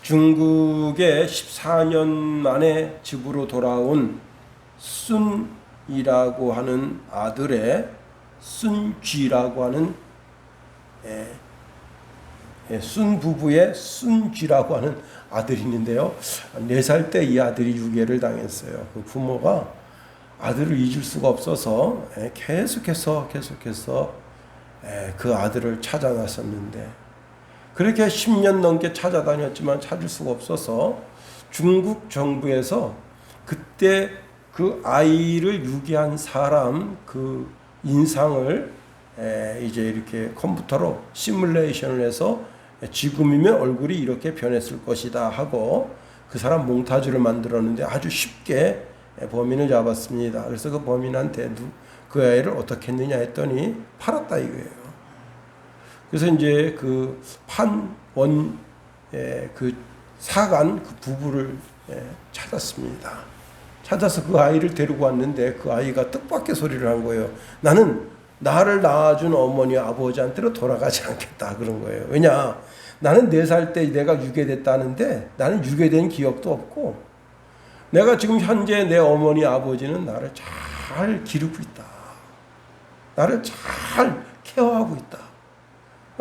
중국에 14년 만에 집으로 돌아온 순이라고 하는 아들의 순쥐라고 하는 순 부부의 순쥐라고 하는 아들이 있는데요. 4살 때 이 아들이 유괴를 당했어요. 그 부모가 아들을 잊을 수가 없어서 계속해서 그 아들을 찾아 나섰는데, 그렇게 10년 넘게 찾아다녔지만 찾을 수가 없어서 중국 정부에서 그때 그 아이를 유기한 사람 그 인상을 이제 이렇게 컴퓨터로 시뮬레이션을 해서 지금이면 얼굴이 이렇게 변했을 것이다 하고 그 사람 몽타주를 만들었는데 아주 쉽게 범인을 잡았습니다. 그래서 그 범인한테 그 아이를 어떻게 했느냐 했더니 팔았다 이거예요. 그래서 이제 그 판원 그 사간 그 부부를 찾았습니다. 찾아서 그 아이를 데리고 왔는데 그 아이가 뜻밖의 소리를 한 거예요. 나는 나를 낳아준 어머니 아버지한테로 돌아가지 않겠다 그런 거예요. 왜냐, 나는 4살 때 내가 유괴됐다는데 나는 유괴된 기억도 없고, 내가 지금 현재 내 어머니 아버지는 나를 잘 기르고 있다, 나를 잘 케어하고 있다.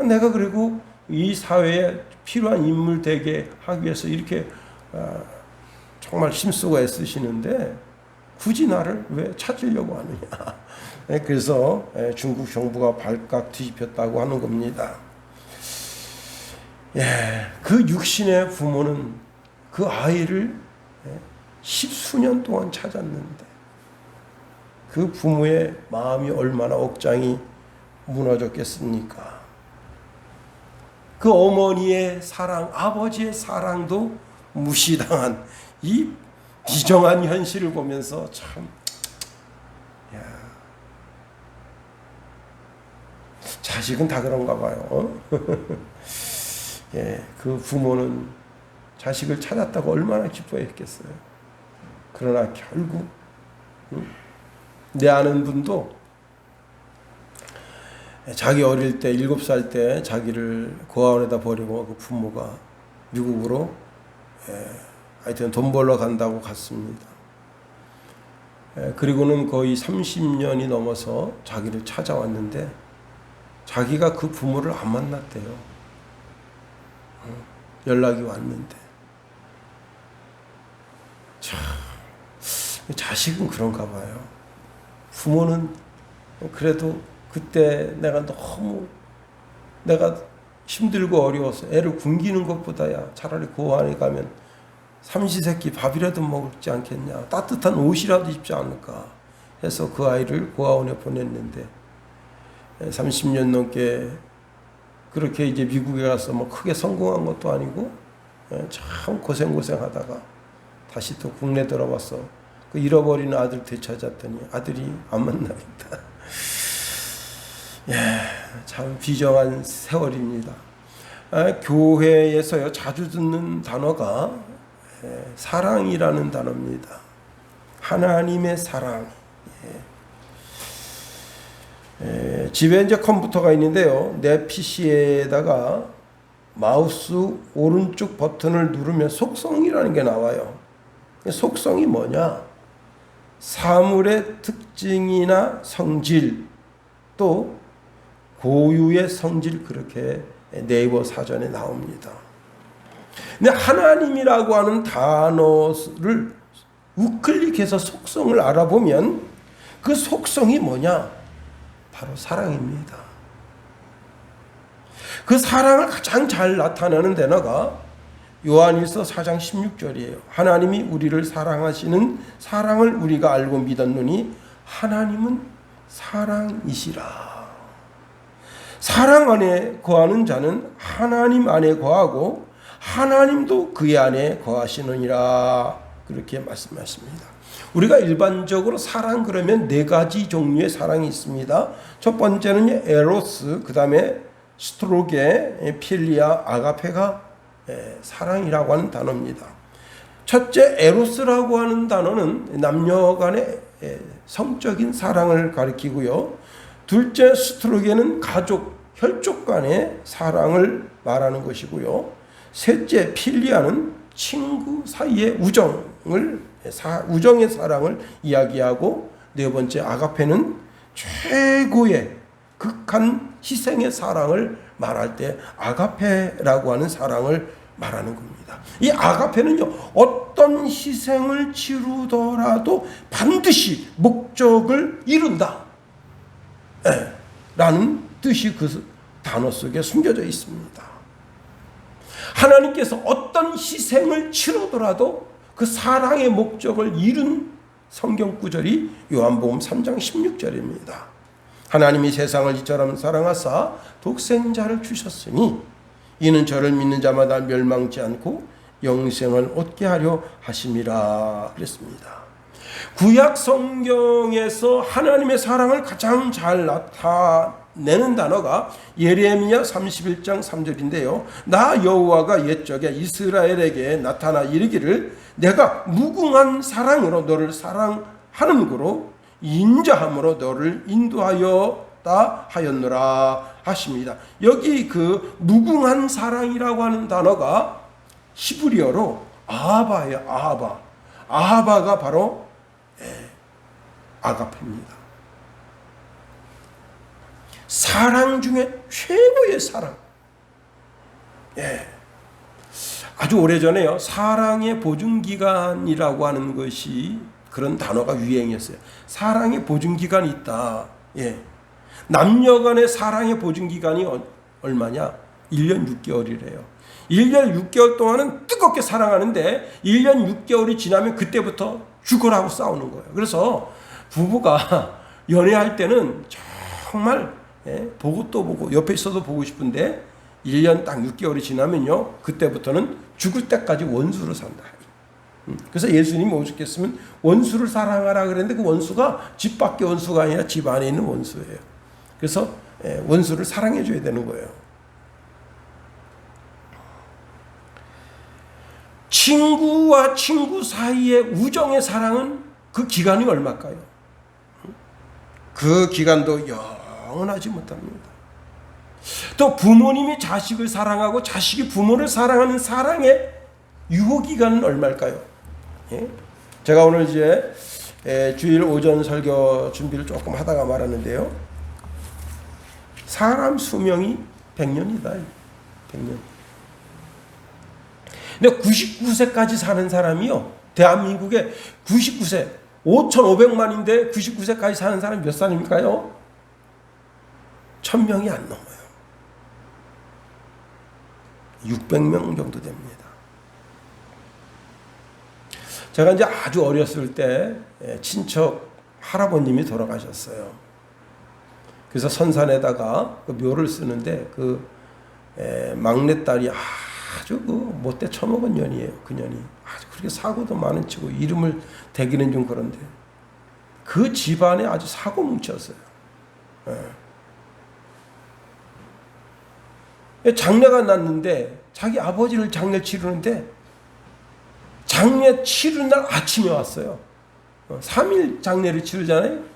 내가 그리고 이 사회에 필요한 인물 되게 하기 위해서 이렇게 정말 힘쓰고 애쓰시는데 굳이 나를 왜 찾으려고 하느냐. 그래서 중국 정부가 발칵 뒤집혔다고 하는 겁니다. 그 육신의 부모는 그 아이를 10수년 동안 찾았는데 그 부모의 마음이 얼마나 억장이 무너졌겠습니까? 그 어머니의 사랑, 아버지의 사랑도 무시당한 이 비정한 현실을 보면서 참, 자식은 다 그런가 봐요. 그 부모는 자식을 찾았다고 얼마나 기뻐했겠어요. 그러나 결국 내 아는 분도 자기 어릴 때 7살 때 자기를 고아원에다 버리고 그 부모가 미국으로 하여튼 돈 벌러 간다고 갔습니다. 그리고는 거의 30년이 넘어서 자기를 찾아왔는데 자기가 그 부모를 안 만났대요. 연락이 왔는데. 참, 자식은 그런가 봐요. 부모는 그래도 그때 내가 너무 내가 힘들고 어려워서 애를 굶기는 것보다야 차라리 고아원에 가면 삼시세끼 밥이라도 먹지 않겠냐, 따뜻한 옷이라도 입지 않을까 해서 그 아이를 고아원에 보냈는데 30년 넘게 그렇게 이제 미국에 가서 뭐 크게 성공한 것도 아니고 참 고생하다가 다시 또 국내 들어와서 그 잃어버린 아들 되찾았더니 아들이 안 만나겠다. 참 비정한 세월입니다. 교회에서요 자주 듣는 단어가 사랑이라는 단어입니다. 하나님의 사랑. 집에 이제 컴퓨터가 있는데요, 내 PC에다가 마우스 오른쪽 버튼을 누르면 속성이라는 게 나와요. 속성이 뭐냐? 사물의 특징이나 성질, 또 고유의 성질, 그렇게 네이버 사전에 나옵니다. 근데 하나님이라고 하는 단어를 우클릭해서 속성을 알아보면 그 속성이 뭐냐? 바로 사랑입니다. 그 사랑을 가장 잘 나타내는 단어가 요한일서 4장 16절이에요. 하나님이 우리를 사랑하시는 사랑을 우리가 알고 믿었노니 하나님은 사랑이시라. 사랑 안에 거하는 자는 하나님 안에 거하고 하나님도 그의 안에 거하시느니라. 그렇게 말씀하십니다. 우리가 일반적으로 사랑 그러면 4가지 종류의 사랑이 있습니다. 첫 번째는 에로스, 그 다음에 스트로게, 필리아, 아가페가 사랑이라고 하는 단어입니다. 첫째 에로스라고 하는 단어는 남녀 간의 성적인 사랑을 가리키고요. 둘째 스트로게는 가족, 혈족 간의 사랑을 말하는 것이고요. 셋째, 필리아는 친구 사이의 우정의 사랑을 이야기하고, 네 번째, 아가페는 최고의 극한 희생의 사랑을 말할 때 아가페라고 하는 사랑을 말하는 겁니다. 이 아가페는요, 어떤 희생을 치르더라도 반드시 목적을 이룬다 라는 뜻이 그 단어 속에 숨겨져 있습니다. 하나님께서 어떤 희생을 치르더라도 그 사랑의 목적을 이룬 성경 구절이 요한복음 3장 16절입니다. 하나님이 세상을 이처럼 사랑하사 독생자를 주셨으니 이는 저를 믿는 자마다 멸망치 않고 영생을 얻게 하려 하심이라 그랬습니다. 구약 성경에서 하나님의 사랑을 가장 잘 나타내는 단어가 예레미야 31장 3절인데요. 나 여호와가 옛적에 이스라엘에게 나타나 이르기를 내가 무궁한 사랑으로 너를 사랑하는고로 인자함으로 너를 인도하였다 하였노라 하십니다. 여기 그 무궁한 사랑이라고 하는 단어가 히브리어로 아하바예요. 아하바가 바로 아가페입니다. 사랑 중에 최고의 사랑. 아주 오래전에요, 사랑의 보증기간이라고 하는 것이, 그런 단어가 유행했어요. 사랑의 보증기간이 있다. 남녀 간의 사랑의 보증기간이 얼마냐? 1년 6개월이래요. 1년 6개월 동안은 뜨겁게 사랑하는데 1년 6개월이 지나면 그때부터 죽으라고 싸우는 거예요. 그래서 부부가 연애할 때는 정말 보고 또 보고 옆에 있어도 보고 싶은데 1년 딱 6개월이 지나면요, 그때부터는 죽을 때까지 원수로 산다. 그래서 예수님이 오셨겠으면 원수를 사랑하라 그랬는데 그 원수가 집 밖의 원수가 아니라 집 안에 있는 원수예요. 그래서 원수를 사랑해 줘야 되는 거예요. 친구와 친구 사이의 우정의 사랑은 그 기간이 얼마일까요? 그 기간도 영원하지 못합니다. 또 부모님이 자식을 사랑하고 자식이 부모를 사랑하는 사랑의 유효기간은 얼마일까요? 제가 오늘 이제 주일 오전 설교 준비를 조금 하다가 말았는데요. 사람 수명이 100년이다. 100년. 근데 99세까지 사는 사람이요, 대한민국에 99세, 5,500만인데 99세까지 사는 사람이 몇 살입니까요? 1,000명이 안 넘어요. 600명 정도 됩니다. 제가 이제 아주 어렸을 때 친척 할아버님이 돌아가셨어요. 그래서 선산에다가 그 묘를 쓰는데 그 막내딸이 아주 그 못돼 처먹은 년이에요. 그 년이 아주 그렇게 사고도 많은 치고 이름을 대기는 좀 그런데 그 집안에 아주 사고 뭉쳤어요. 장례가 났는데 자기 아버지를 장례 치르는데 장례 치르는 날 아침에 왔어요. 3일 장례를 치르잖아요.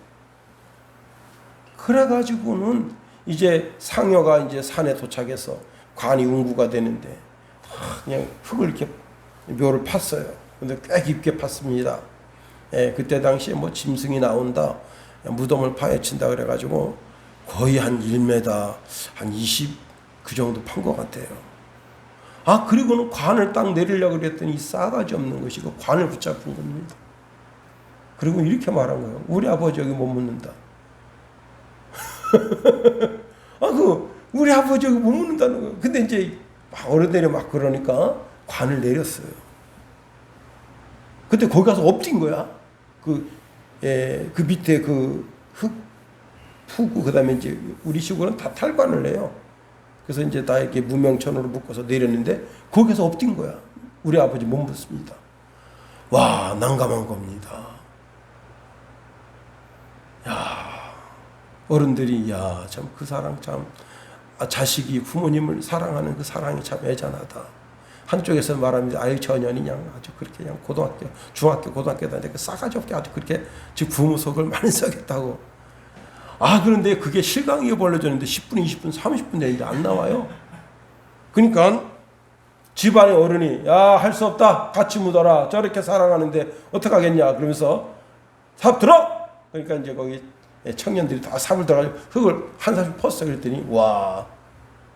그래가지고는 이제 상여가 이제 산에 도착해서 관이 운구가 되는데 그냥 흙을 이렇게 묘를 팠어요. 근데 꽤 깊게 팠습니다. 그때 당시에 뭐 짐승이 나온다, 무덤을 파헤친다 그래가지고 거의 한 1m, 한 20 그 정도 판 것 같아요. 그리고는 관을 딱 내리려고 그랬더니 싸가지 없는 것이 그 관을 붙잡은 겁니다. 그리고 이렇게 말한 거예요. 우리 아버지 여기 못 묻는다. 우리 아버지 여기 못 묻는다는 거예요. 근데 이제 어른들이 막 그러니까 관을 내렸어요. 근데 거기 가서 엎친 거야. 그 밑에 그 흙 푸고 그다음에 이제 우리 식으로는 다 탈관을 해요. 그래서 이제 다 이렇게 무명천으로 묶어서 내렸는데 거기서 엎친 거야. 우리 아버지 못 묻습니다. 와, 난감한 겁니다. 야, 어른들이 참 그 사랑 참 자식이 부모님을 사랑하는 그 사랑이 참 애잔하다. 한쪽에서 말합니다. 아유 전현이 그냥 아주 그렇게 그냥 고등학교, 중학교, 고등학교 다니는데 그 싸가지 없게 아주 그렇게 즉 부모 속을 많이 썩였다고. 그런데 그게 실강이 벌어졌는데 10분, 20분, 30분 되는데 안 나와요. 그러니까 집안의 어른이 야, 할 수 없다, 같이 묻어라, 저렇게 사랑하는데 어떡하겠냐 그러면서 삽 들어. 그러니까 이제 거기 청년들이 다 삽을 들어가지고 흙을 한 삽씩 퍼서 그랬더니 와,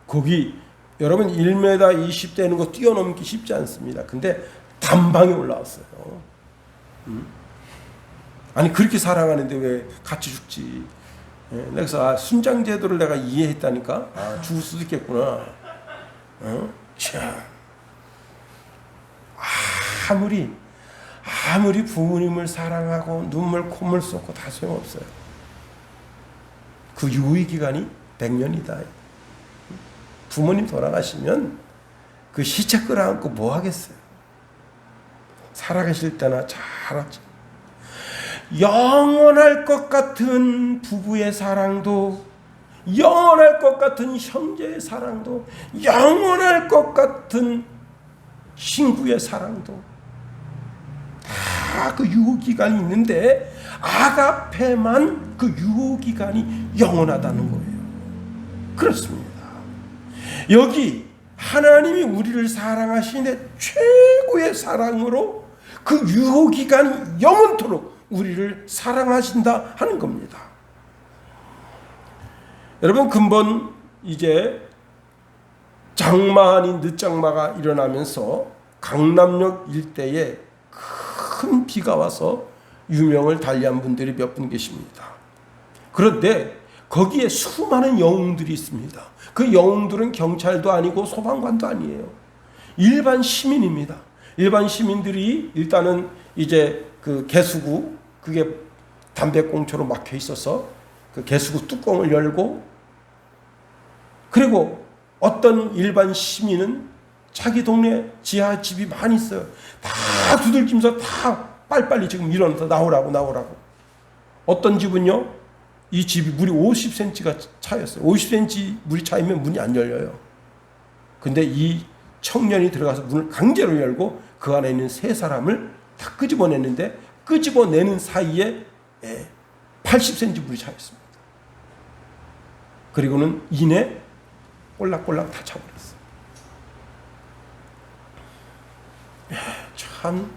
거기 여러분 1m 20 되는 거 뛰어넘기 쉽지 않습니다. 근데 단방에 올라왔어요. 아니 그렇게 사랑하는데 왜 같이 죽지? 그래서 순장제도를 내가 이해했다니까. 죽을 수도 있겠구나. 참. 아무리 부모님을 사랑하고 눈물 콧물 쏟고 다 소용없어요. 그 유의 기간이 100년이다. 부모님 돌아가시면 그 시체 끌어안고 뭐 하겠어요? 살아계실 때나 잘하죠. 영원할 것 같은 부부의 사랑도, 영원할 것 같은 형제의 사랑도, 영원할 것 같은 친구의 사랑도 다 그 유효기간이 있는데 아가페만 그 유효기간이 영원하다는 거예요. 그렇습니다. 여기 하나님이 우리를 사랑하시는데 최고의 사랑으로 그 유효기간이 영원토록 우리를 사랑하신다 하는 겁니다. 여러분, 근본 이제 장마 아닌 늦장마가 일어나면서 강남역 일대에 큰 비가 와서 유명을 달리한 분들이 몇 분 계십니다. 그런데 거기에 수많은 영웅들이 있습니다. 그 영웅들은 경찰도 아니고 소방관도 아니에요. 일반 시민입니다. 일반 시민들이 일단은 이제 그 개수구, 그게 담배꽁초로 막혀 있어서 그 개수구 뚜껑을 열고, 그리고 어떤 일반 시민은 자기 동네 지하 집이 많이 있어요. 다 두들기면서 다 빨리빨리 지금 일어나서 나오라고. 어떤 집은요, 이 집이 물이 50cm가 차였어요. 50cm 물이 차이면 문이 안 열려요. 근데 이 청년이 들어가서 문을 강제로 열고 그 안에 있는 세 사람을 다 끄집어냈는데, 끄집어내는 사이에 80cm 물이 차였습니다. 그리고는 이내 꼴락꼴락 다 차버렸어요. 참,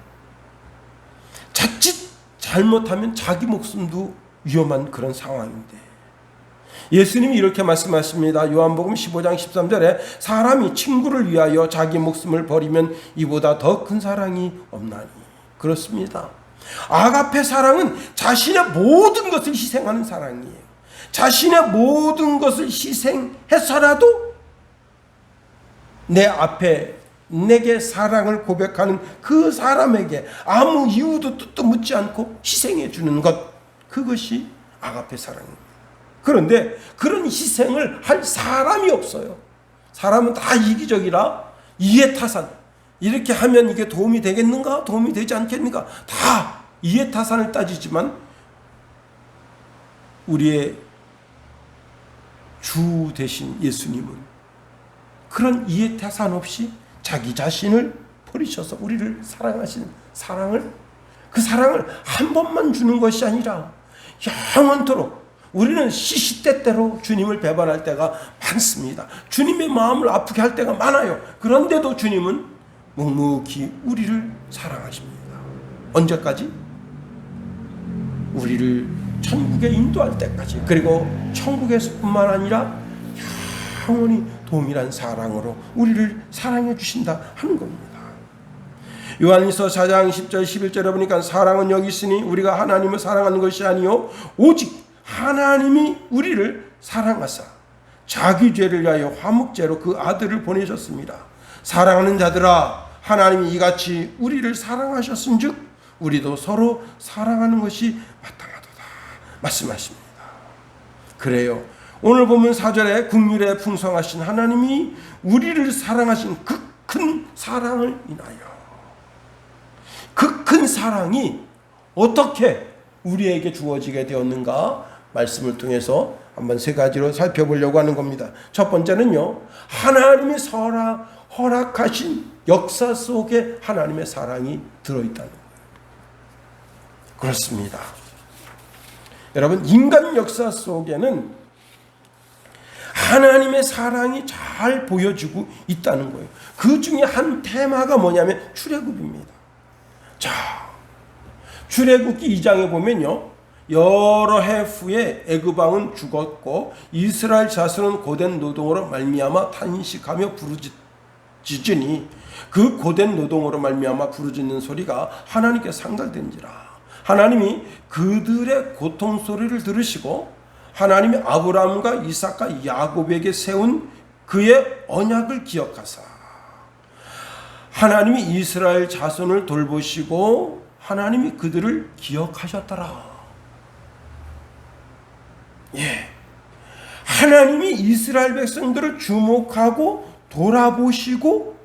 자칫 잘못하면 자기 목숨도 위험한 그런 상황인데, 예수님이 이렇게 말씀하십니다. 요한복음 15장 13절에 사람이 친구를 위하여 자기 목숨을 버리면 이보다 더 큰 사랑이 없나니. 그렇습니다. 아가페 사랑은 자신의 모든 것을 희생하는 사랑이에요. 자신의 모든 것을 희생해서라도 내 앞에 내게 사랑을 고백하는 그 사람에게 아무 이유도 뜻도 묻지 않고 희생해 주는 것, 그것이 아가페 사랑입니다. 그런데 그런 희생을 할 사람이 없어요. 사람은 다 이기적이라 이해타산, 이렇게 하면 이게 도움이 되겠는가, 도움이 되지 않겠는가, 다 이해타산을 따지지만 우리의 주 되신 예수님은 그런 이해타산 없이 자기 자신을 버리셔서 우리를 사랑하신 사랑을, 그 사랑을 한 번만 주는 것이 아니라 영원토록, 우리는 시시때때로 주님을 배반할 때가 많습니다. 주님의 마음을 아프게 할 때가 많아요. 그런데도 주님은 묵묵히 우리를 사랑하십니다. 언제까지? 우리를 천국에 인도할 때까지. 그리고 천국에서뿐만 아니라 영원히 동일한 사랑으로 우리를 사랑해 주신다 하는 겁니다. 요한일서 4장 10절 11절에 보니까 사랑은 여기 있으니 우리가 하나님을 사랑하는 것이 아니요 오직 하나님이 우리를 사랑하사 자기 죄를 위하여 화목제로 그 아들을 보내셨습니다. 사랑하는 자들아, 하나님이 이같이 우리를 사랑하셨은즉 우리도 서로 사랑하는 것이 마땅하도다 말씀하십니다. 그래요, 오늘 보면 4절에 긍휼에 풍성하신 하나님이 우리를 사랑하신 그 큰 사랑을 인하여, 그 큰 사랑이 어떻게 우리에게 주어지게 되었는가 말씀을 통해서 한번 세 가지로 살펴보려고 하는 겁니다. 첫 번째는요, 하나님이 허락하신 역사 속에 하나님의 사랑이 들어있다는 거예요. 그렇습니다. 여러분, 인간 역사 속에는 하나님의 사랑이 잘 보여지고 있다는 거예요. 그 중에 한 테마가 뭐냐면 출애굽입니다. 자, 출애굽기 2장에 보면요, 여러 해 후에 애굽 왕은 죽었고 이스라엘 자손은 고된 노동으로 말미암아 탄식하며 부르짖으니 그 고된 노동으로 말미암아 부르짖는 소리가 하나님께 상달된지라. 하나님이 그들의 고통 소리를 들으시고 하나님이 아브라함과 이삭과 야곱에게 세운 그의 언약을 기억하사 하나님이 이스라엘 자손을 돌보시고 하나님이 그들을 기억하셨더라. 예, 하나님이 이스라엘 백성들을 주목하고 돌아보시고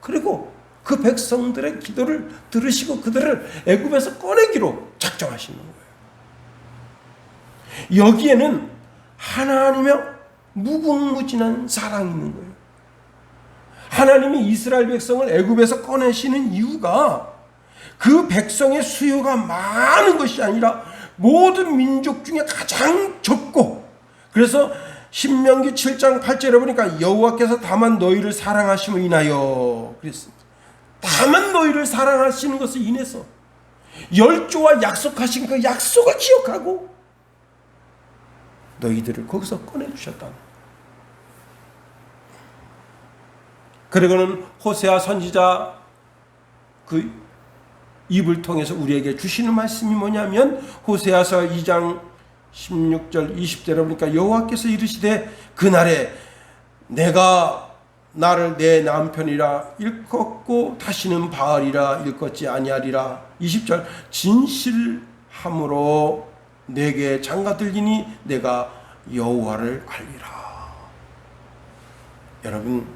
그리고 그 백성들의 기도를 들으시고 그들을 애굽에서 꺼내기로 작정하시는 거예요. 여기에는 하나님의 무궁무진한 사랑이 있는 거예요. 하나님이 이스라엘 백성을 애굽에서 꺼내시는 이유가 그 백성의 수요가 많은 것이 아니라 모든 민족 중에 가장 적고, 그래서 신명기 7장 8절에 보니까 여호와께서 다만 너희를 사랑하심을 인하여 그랬습니다. 다만 너희를 사랑하시는 것을 인해서 열조와 약속하신 그 약속을 기억하고 너희들을 거기서 꺼내주셨다. 그리고는 호세아 선지자 그 입을 통해서 우리에게 주시는 말씀이 뭐냐면 호세아서 2장 16절 20절에 보니까 여호와께서 이르시되 그날에 내가 나를 내 남편이라 일컫고 다시는 바알이라 일컫지 아니하리라. 20절 진실함으로 내게 장가들리니 내가 여호와를 알리라. 여러분,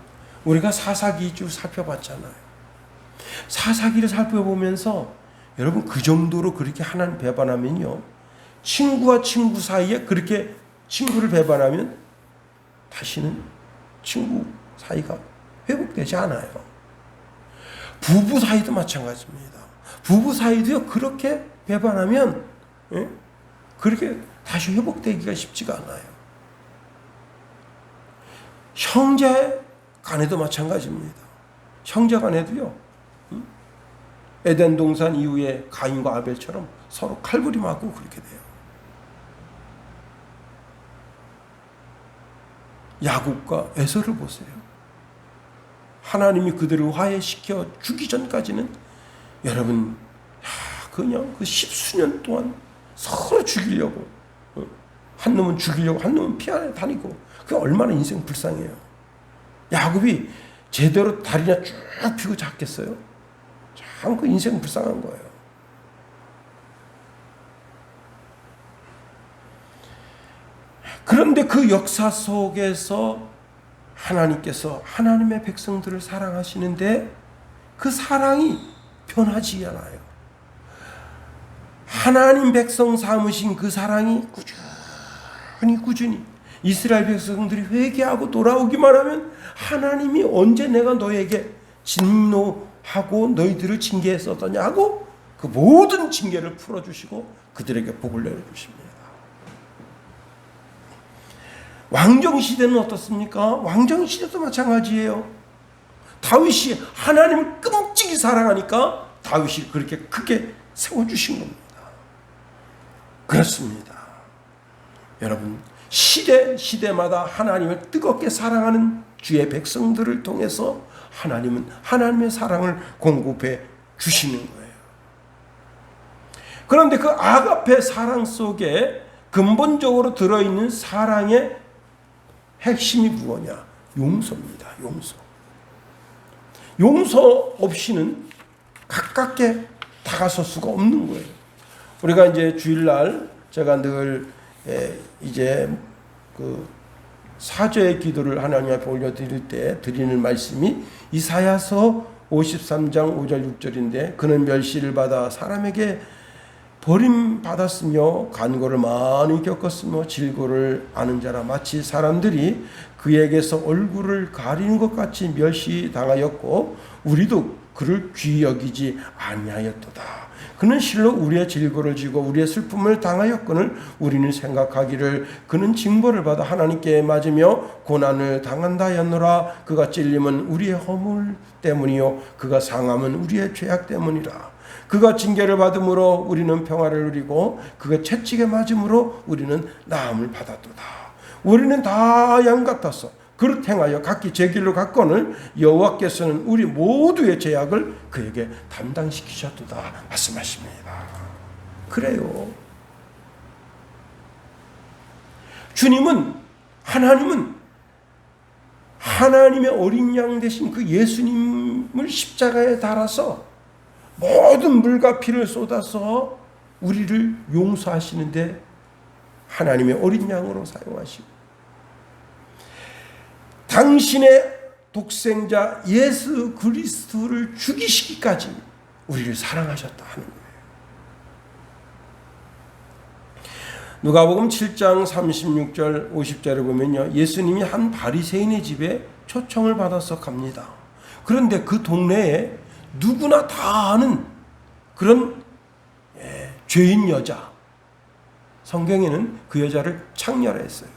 우리가 사사기주 살펴봤잖아요. 사사기를 살펴보면서 여러분 그 정도로 그렇게 하나님 배반하면요, 친구와 친구 사이에 그렇게 친구를 배반하면 다시는 친구 사이가 회복되지 않아요. 부부 사이도 마찬가지입니다. 부부 사이도요, 그렇게 배반하면 그렇게 다시 회복되기가 쉽지가 않아요. 형제 간에도 마찬가지입니다. 형제 간에도요, 에덴 동산 이후에 가인과 아벨처럼 서로 칼부리 맞고 그렇게 돼요. 야곱과 에서를 보세요. 하나님이 그들을 화해시켜 주기 전까지는 여러분 그냥 그 십수년 동안 서로 죽이려고, 한 놈은 죽이려고 한 놈은 피하려 다니고, 그게 얼마나 인생 불쌍해요. 야곱이 제대로 다리나 쭉 펴고 잤겠어요? 참 그 인생 불쌍한 거예요. 그런데 그 역사 속에서 하나님께서 하나님의 백성들을 사랑하시는데 그 사랑이 변하지 않아요. 하나님 백성 삼으신 그 사랑이 꾸준히 이스라엘 백성들이 회개하고 돌아오기만 하면 하나님이 언제 내가 너에게 진노하고 너희들을 징계했었더냐 하고 그 모든 징계를 풀어주시고 그들에게 복을 내려주십니다. 왕정시대는 어떻습니까? 왕정시대도 마찬가지예요. 다윗이 하나님을 끔찍이 사랑하니까 다윗이 그렇게 크게 세워주신 겁니다. 그렇습니다. 여러분, 시대마다 하나님을 뜨겁게 사랑하는 주의 백성들을 통해서 하나님은 하나님의 사랑을 공급해 주시는 거예요. 그런데 그 아가페 사랑 속에 근본적으로 들어있는 사랑의 핵심이 무엇이냐? 용서입니다. 용서 없이는 가깝게 다가설 수가 없는 거예요. 우리가 이제 주일날 제가 늘 이제 그 사죄의 기도를 하나님 앞에 올려드릴 때 드리는 말씀이 이사야서 53장 5절 6절인데 그는 멸시를 받아 사람에게 버림받았으며 간고를 많이 겪었으며 질고를 아는 자라 마치 사람들이 그에게서 얼굴을 가리는 것 같이 멸시당하였고 우리도 그를 귀히 여기지 아니하였도다. 그는 실로 우리의 질고를 지고 우리의 슬픔을 당하였거늘 우리는 생각하기를 그는 징벌을 받아 하나님께 맞으며 고난을 당한다 하였노라. 그가 찔림은 우리의 허물 때문이요 그가 상함은 우리의 죄악 때문이라. 그가 징계를 받음으로 우리는 평화를 누리고 그가 채찍에 맞음으로 우리는 나음을 받았도다. 우리는 다 양 같아서 그릇 행하여 각기 제 길로 갔거늘 여호와께서는 우리 모두의 죄악을 그에게 담당시키셨도다 말씀하십니다. 그래요. 하나님은 하나님의 어린 양 되신 그 예수님을 십자가에 달아서 모든 물과 피를 쏟아서 우리를 용서하시는데 하나님의 어린 양으로 사용하시고 당신의 독생자 예수 그리스도를 죽이시기까지 우리를 사랑하셨다 하는 거예요. 누가복음 7장 36절 50절을 보면요. 예수님이 한 바리새인의 집에 초청을 받아서 갑니다. 그런데 그 동네에 누구나 다 아는 그런 죄인 여자, 성경에는 그 여자를 창렬했어요.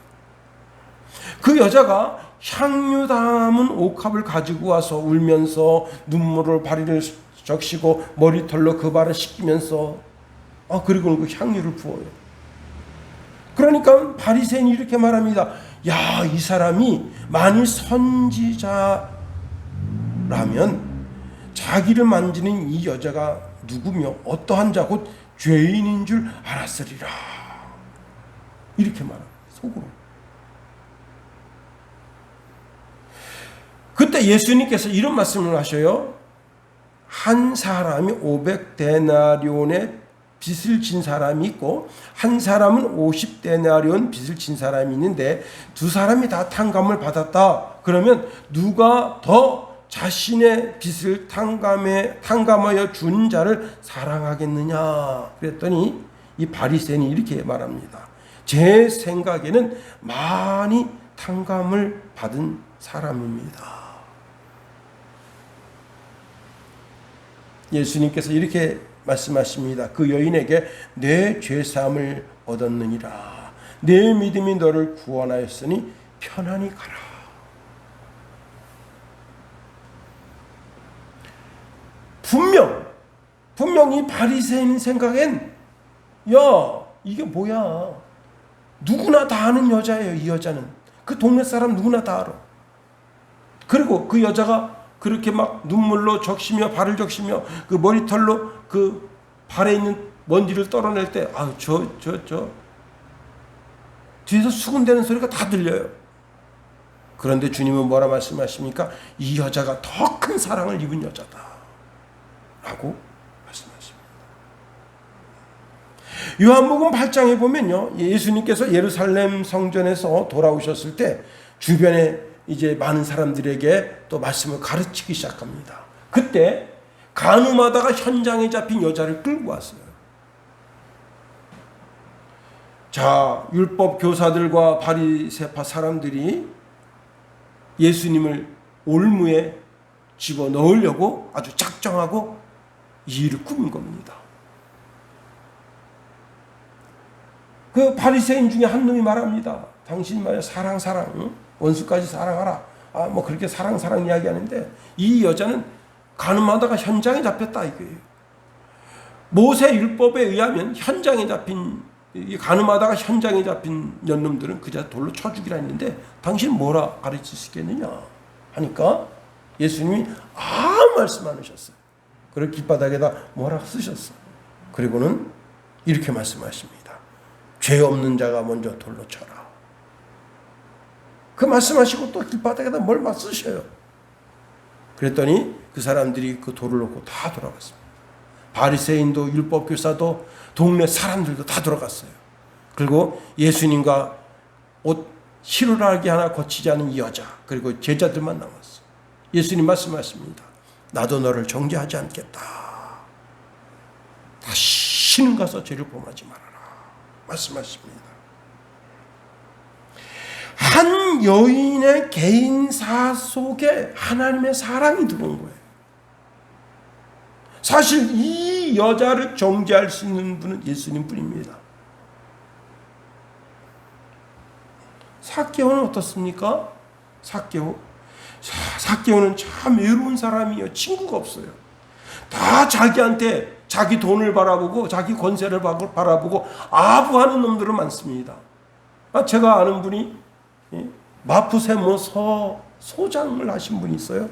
그 여자가 향유 담은 옥합을 가지고 와서 울면서 눈물을 발이를 적시고 머리털로 그 발을 씻기면서 그리고 그 향유를 부어요. 그러니까 바리새인이 이렇게 말합니다. 야, 이 사람이 만일 선지자라면 자기를 만지는 이 여자가 누구며 어떠한 자 곧 죄인인 줄 알았으리라. 이렇게 말합니다. 속으로. 그때 예수님께서 이런 말씀을 하셔요. 한 사람이 500데나리온의 빚을 진 사람이 있고 한 사람은 50데나리온 빚을 진 사람이 있는데 두 사람이 다 탕감을 받았다. 그러면 누가 더 자신의 빚을 탕감하여 준 자를 사랑하겠느냐. 그랬더니 이 바리새인이 이렇게 말합니다. 제 생각에는 많이 탕감을 받은 사람입니다. 예수님께서 이렇게 말씀하십니다. 그 여인에게 내 죄사함을 얻었느니라. 내 믿음이 너를 구원하였으니 편안히 가라. 분명히 바리새인 생각엔 이게 뭐야. 누구나 다 아는 여자예요. 이 여자는. 그 동네 사람 누구나 다 알아. 그리고 그 여자가 그렇게 막 눈물로 적시며 발을 적시며 그 머리털로 그 발에 있는 먼지를 떨어낼 때 뒤에서 수군대는 소리가 다 들려요. 그런데 주님은 뭐라 말씀하십니까? 이 여자가 더 큰 사랑을 입은 여자다 라고 말씀하십니다. 요한복음 8장에 보면요, 예수님께서 예루살렘 성전에서 돌아오셨을 때 주변에 이제 많은 사람들에게 또 말씀을 가르치기 시작합니다. 그때 간음하다가 현장에 잡힌 여자를 끌고 왔어요. 자, 율법 교사들과 바리새파 사람들이 예수님을 올무에 집어넣으려고 아주 작정하고 이 일을 꾸민 겁니다. 그 바리새인 중에 한 놈이 말합니다. 당신 말이야 사랑 응? 원수까지 사랑하라. 뭐 그렇게 사랑 이야기하는데 이 여자는 간음하다가 현장에 잡혔다 이거예요. 모세 율법에 의하면 현장에 잡힌 간음하다가 현장에 잡힌 년놈들은 그저 돌로 쳐 죽이라 했는데 당신 뭐라 가르치시겠느냐 하니까 예수님이 아무 말씀 안 하셨어요. 그리고 길바닥에다 뭐라 쓰셨어요. 그리고는 이렇게 말씀하십니다. 죄 없는 자가 먼저 돌로 쳐라. 그 말씀하시고 또 길바닥에다 뭘 막 쓰셔요. 그랬더니 그 사람들이 그 돌을 놓고 다 돌아갔습니다. 바리새인도 율법교사도 동네 사람들도 다 돌아갔어요. 그리고 예수님과 옷 시루라기 하나 거치지 않은 이 여자 그리고 제자들만 남았어요. 예수님 말씀하십니다. 나도 너를 정죄하지 않겠다. 다시 다시는 가서 죄를 범하지 말아라 말씀하십니다. 한 여인의 개인사 속에 하나님의 사랑이 들어온 거예요. 사실 이 여자를 정죄할 수 있는 분은 예수님 뿐입니다. 삭개오는 어떻습니까? 삭개오는 참 외로운 사람이에요. 친구가 없어요. 다 자기한테 자기 돈을 바라보고 자기 권세를 바라보고 아부하는 놈들은 많습니다. 제가 아는 분이 마푸세모 소장을 하신 분이 있어요.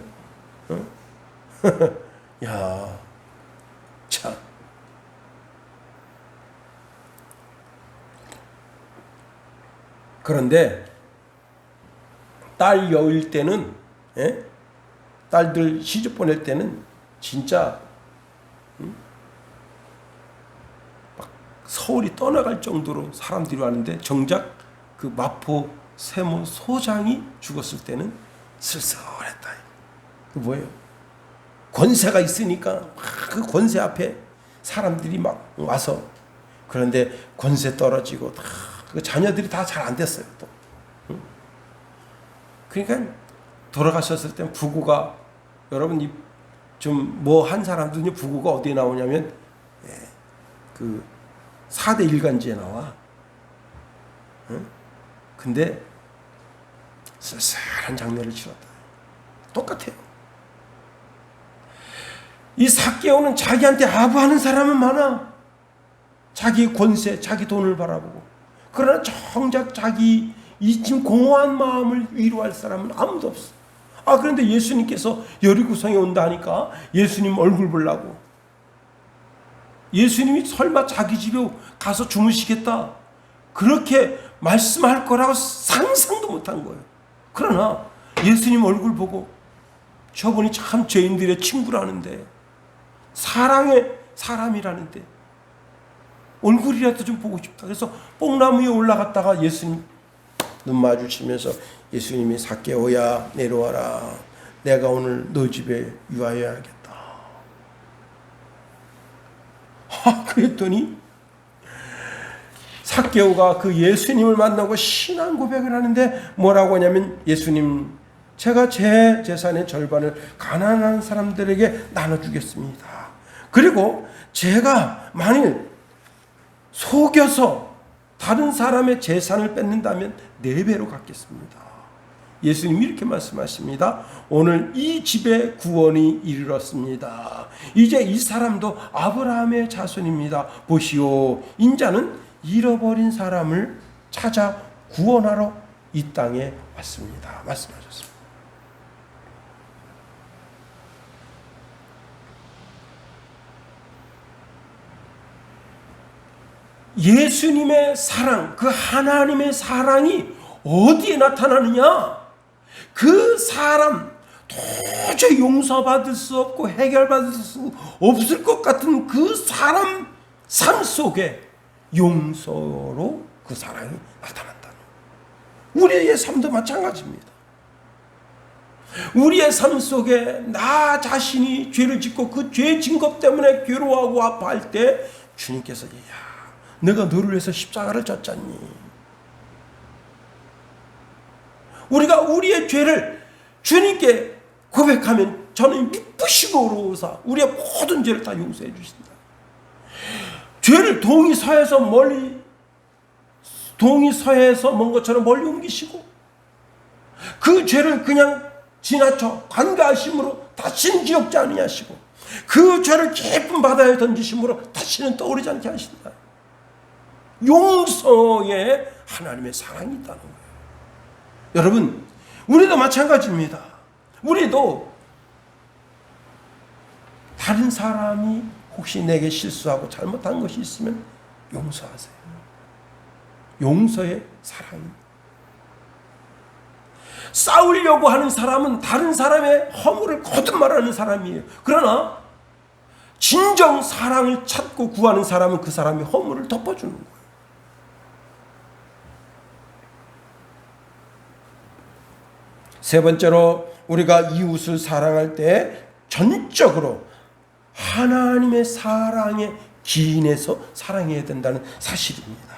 야, 참. 그런데 딸 여일 때는, 딸들 시집 보낼 때는 진짜 막 서울이 떠나갈 정도로 사람들이 왔는데, 정작 그 마포 세모 소장이 죽었을 때는 쓸쓸했다. 그 뭐예요? 권세가 있으니까 그 권세 앞에 사람들이 막 와서, 그런데 권세 떨어지고 다 그 자녀들이 다 잘 안 됐어요. 또. 그러니까 돌아가셨을 때 부고가, 여러분 좀 뭐 한 사람들은 부고가 어디에 나오냐면 그 4대 일간지에 나와. 근데 쓸쓸한 장면을 치렀다. 똑같아요. 이 삭개오는 자기한테 아부하는 사람은 많아. 자기 권세, 자기 돈을 바라보고. 그러나 정작 자기 이 지금 공허한 마음을 위로할 사람은 아무도 없어. 그런데 예수님께서 여리고성에 온다 하니까 예수님 얼굴 보려고. 예수님이 설마 자기 집에 가서 주무시겠다, 그렇게 말씀할 거라고 상상도 못한 거예요. 그러나 예수님 얼굴 보고, 저분이 참 죄인들의 친구라는데, 사랑의 사람이라는데 얼굴이라도 좀 보고 싶다. 그래서 뽕나무 위에 올라갔다가 예수님 눈 마주치면서, 예수님이 삭개오야 내려와라, 내가 오늘 너 집에 유하여야겠다. 그랬더니 삭개오가 그 예수님을 만나고 신앙 고백을 하는데 뭐라고 하냐면, 예수님, 제가 제 재산의 절반을 가난한 사람들에게 나눠주겠습니다. 그리고 제가 만일 속여서 다른 사람의 재산을 뺏는다면 4배로 갚겠습니다. 예수님이 이렇게 말씀하십니다. 오늘 이 집에 구원이 이르렀습니다. 이제 이 사람도 아브라함의 자손입니다. 보시오, 인자는 잃어버린 사람을 찾아 구원하러 이 땅에 왔습니다. 말씀하셨습니다. 예수님의 사랑, 그 하나님의 사랑이 어디에 나타나느냐? 그 사람, 도저히 용서받을 수 없고 해결받을 수 없을 것 같은 그 사람 삶 속에 용서로 그 사랑이 나타난다는 거예요. 우리의 삶도 마찬가지입니다. 우리의 삶 속에 나 자신이 죄를 짓고 그 죄 진 것 때문에 괴로워하고 아파할 때, 주님께서 내가 너를 위해서 십자가를 졌잖니. 우리가 우리의 죄를 주님께 고백하면 저는 미쁘시고로사 우리의 모든 죄를 다 용서해 주신다. 죄를 동이 서에서 먼 것처럼 멀리 옮기시고, 그 죄를 그냥 지나쳐 관가하심으로 다시는 기억지 아니하시고, 그 죄를 깊은 바다에 던지심으로 다시는 떠오르지 않게 하신다. 용서에 하나님의 사랑이 있다는 거예요. 여러분, 우리도 마찬가지입니다. 우리도 다른 사람이 혹시 내게 실수하고 잘못한 것이 있으면 용서하세요. 용서의 사랑입니다. 싸우려고 하는 사람은 다른 사람의 허물을 거듭말하는 사람이에요. 그러나 진정 사랑을 찾고 구하는 사람은 그 사람의 허물을 덮어주는 거예요. 세 번째로, 우리가 이웃을 사랑할 때 전적으로 하나님의 사랑에 기인해서 사랑해야 된다는 사실입니다.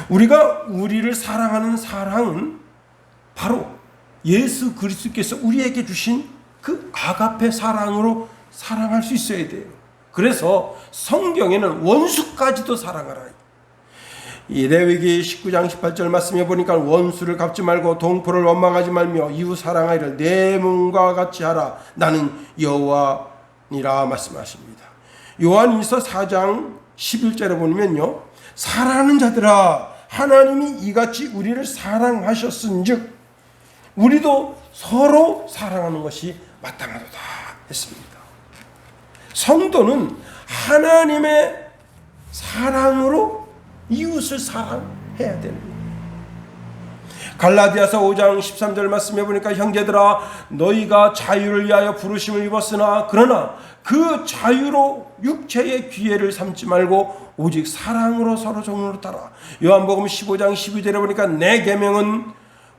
우리가 우리를 사랑하는 사랑은 바로 예수 그리스도께서 우리에게 주신 그 아가페 사랑으로 사랑할 수 있어야 돼요. 그래서 성경에는 원수까지도 사랑하라. 이 레위기 19장 18절 말씀에 보니까 원수를 갚지 말고 동포를 원망하지 말며 이웃 사랑하기를 내 몸과 같이 하라. 나는 여호와니라 말씀하십니다. 요한일서 4장 11절에 보면요, 사랑하는 자들아 하나님이 이같이 우리를 사랑하셨은즉 우리도 서로 사랑하는 것이 마땅하도다 했습니다. 성도는 하나님의 사랑으로 이웃을 사랑해야 되는 거예요. 갈라디아서 5장 13절 말씀해 보니까 형제들아 너희가 자유를 위하여 부르심을 입었으나 그러나 그 자유로 육체의 기회를 삼지 말고 오직 사랑으로 서로 종으로 따라. 요한복음 15장 12절에 보니까 내 계명은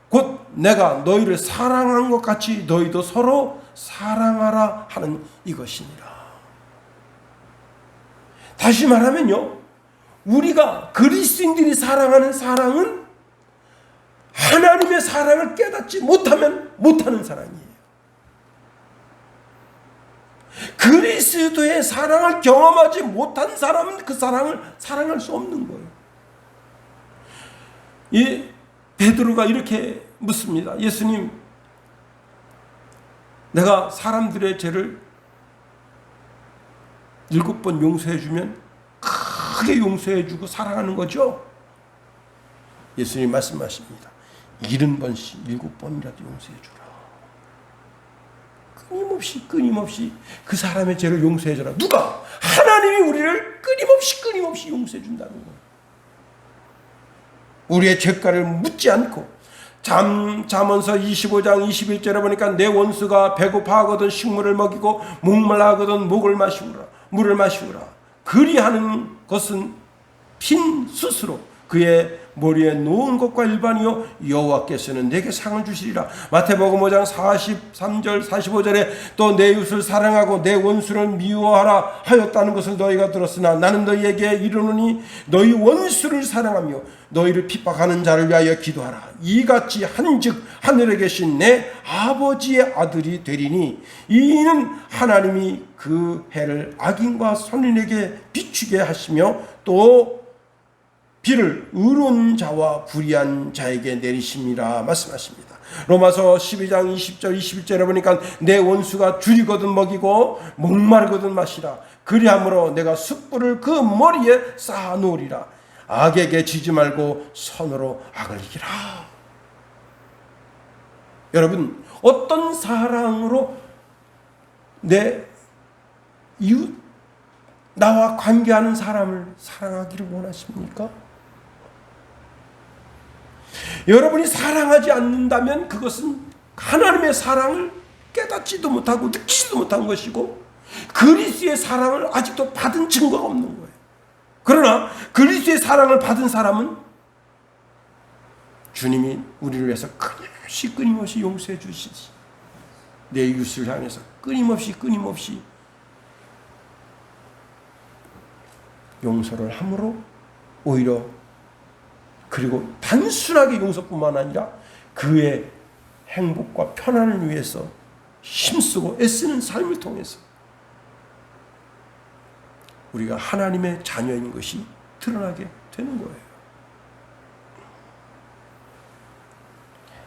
곧 내가 너희를 사랑한 것 같이 너희도 서로 사랑하라 하는 이것이니라. 다시 말하면요, 우리가 그리스도인들이 사랑하는 사랑은 하나님의 사랑을 깨닫지 못하면 못하는 사랑이에요. 그리스도의 사랑을 경험하지 못한 사람은 그 사랑을 사랑할 수 없는 거예요. 이 베드로가 이렇게 묻습니다. 예수님, 내가 사람들의 죄를 7번 용서해 주면 크게 용서해 주고 사랑하는 거죠? 예수님 말씀하십니다. 70번씩 7번이라도 용서해 주라. 끊임없이 그 사람의 죄를 용서해 주라. 누가? 하나님이 우리를 끊임없이 용서해 준다는 거예요. 우리의 죄가를 묻지 않고. 잠언서 25장 21절에 보니까 내 원수가 배고파하거든 식물을 먹이고 목말라하거든 물을 마시우라. 그리하는 것은 핀 숯으로 그의 머리에 놓은 것과 일반이요 여호와께서는 내게 상을 주시리라. 마태복음 5장 43절 45절에 또 내 이웃을 사랑하고 내 원수를 미워하라 하였다는 것을 너희가 들었으나 나는 너희에게 이르노니 너희 원수를 사랑하며 너희를 핍박하는 자를 위하여 기도하라. 이같이 한즉 하늘에 계신 내 아버지의 아들이 되리니 이는 하나님이 그 해를 악인과 선인에게 비추게 하시며 또 비를 의로운 자와 불의한 자에게 내리심이라 말씀하십니다. 로마서 12장 20절 21절에 보니까 내 원수가 줄이거든 먹이고 목마르거든 마시라. 그리함으로 내가 숯불을 그 머리에 쌓아 놓으리라. 악에게 지지 말고 선으로 악을 이기라. 여러분, 어떤 사랑으로 내 이웃, 나와 관계하는 사람을 사랑하기를 원하십니까? 여러분이 사랑하지 않는다면 그것은 하나님의 사랑을 깨닫지도 못하고 느끼지도 못한 것이고 그리스도의 사랑을 아직도 받은 증거가 없는 거예요. 그러나 그리스도의 사랑을 받은 사람은 주님이 우리를 위해서 끊임없이 용서해 주시지, 내 이웃을 향해서 끊임없이 용서를 함으로 오히려 그리고 단순하게 용서뿐만 아니라 그의 행복과 편안을 위해서 힘쓰고 애쓰는 삶을 통해서 우리가 하나님의 자녀인 것이 드러나게 되는 거예요.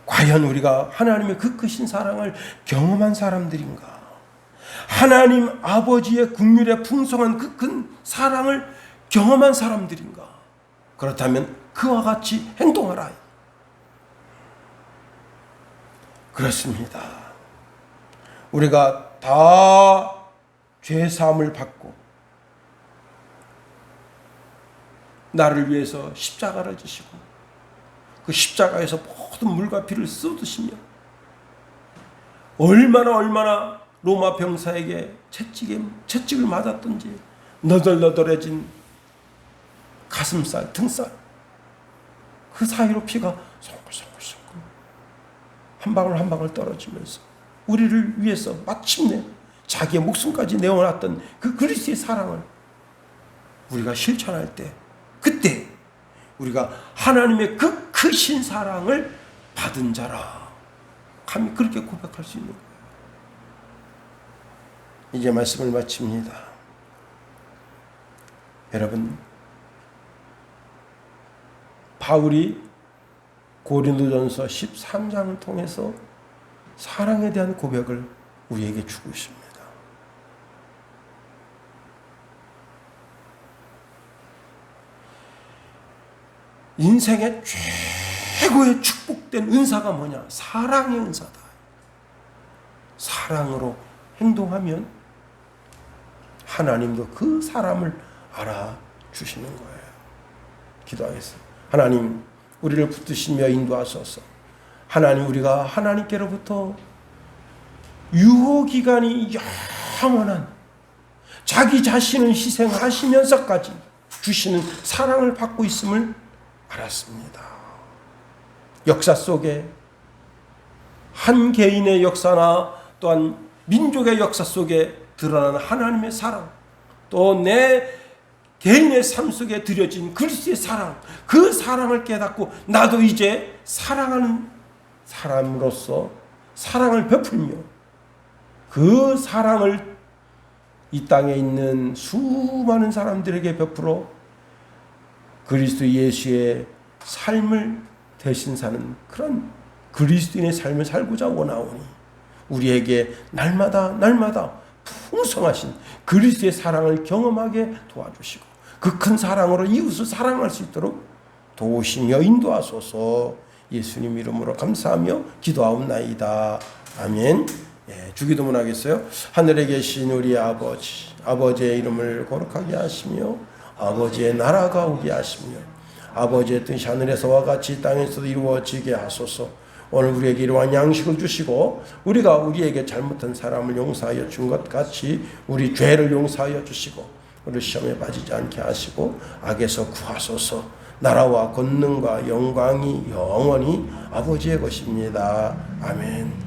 과연 우리가 하나님의 그 크신 사랑을 경험한 사람들인가? 하나님 아버지의 긍휼의 풍성한 그 큰 사랑을 경험한 사람들인가? 그렇다면 그와 같이 행동하라. 그렇습니다. 우리가 다 죄사함을 받고 나를 위해서 십자가를 지시고 그 십자가에서 모든 물과 피를 쏟으시며 얼마나 로마 병사에게 채찍을 맞았던지 너덜너덜해진 가슴살, 등살 그 사이로 피가 송글송글 한 방울 떨어지면서 우리를 위해서 마침내 자기의 목숨까지 내어놨던 그 그리스도의 사랑을 우리가 실천할 때, 그때 우리가 하나님의 그 크신 사랑을 받은 자라. 감히 그렇게 고백할 수 있는 거예요. 이제 말씀을 마칩니다. 여러분, 바울이 고린도전서 13장을 통해서 사랑에 대한 고백을 우리에게 주고 있습니다. 인생의 최고의 축복된 은사가 뭐냐? 사랑의 은사다. 사랑으로 행동하면 하나님도 그 사람을 알아주시는 거예요. 기도하겠습니다. 하나님, 우리를 붙드시며 인도하소서. 하나님, 우리가 하나님께로부터 유효기간이 영원한 자기 자신을 희생하시면서까지 주시는 사랑을 받고 있음을 알았습니다. 역사 속에 한 개인의 역사나 또한 민족의 역사 속에 드러나는 하나님의 사랑, 또 내 개인의 삶 속에 드려진 그리스도의 사랑, 그 사랑을 깨닫고 나도 이제 사랑하는 사람으로서 사랑을 베풀며 그 사랑을 이 땅에 있는 수많은 사람들에게 베풀어 그리스도 예수의 삶을 대신 사는 그런 그리스도인의 삶을 살고자 원하오니 우리에게 날마다 풍성하신 그리스도의 사랑을 경험하게 도와주시고 그 큰 사랑으로 이웃을 사랑할 수 있도록 도우시며 인도하소서. 예수님 이름으로 감사하며 기도하옵나이다. 아멘. 주기도문 하겠어요. 하늘에 계신 우리 아버지의 이름을 거룩하게 하시며 아버지의 나라가 오게 하시며 아버지의 뜻이 하늘에서와 같이 땅에서도 이루어지게 하소서. 오늘 우리에게 이러한 양식을 주시고 우리가 우리에게 잘못한 사람을 용서하여 준 것 같이 우리 죄를 용서하여 주시고 우리 시험에 빠지지 않게 하시고 악에서 구하소서. 나라와 권능과 영광이 영원히 아버지의 것입니다. 아멘.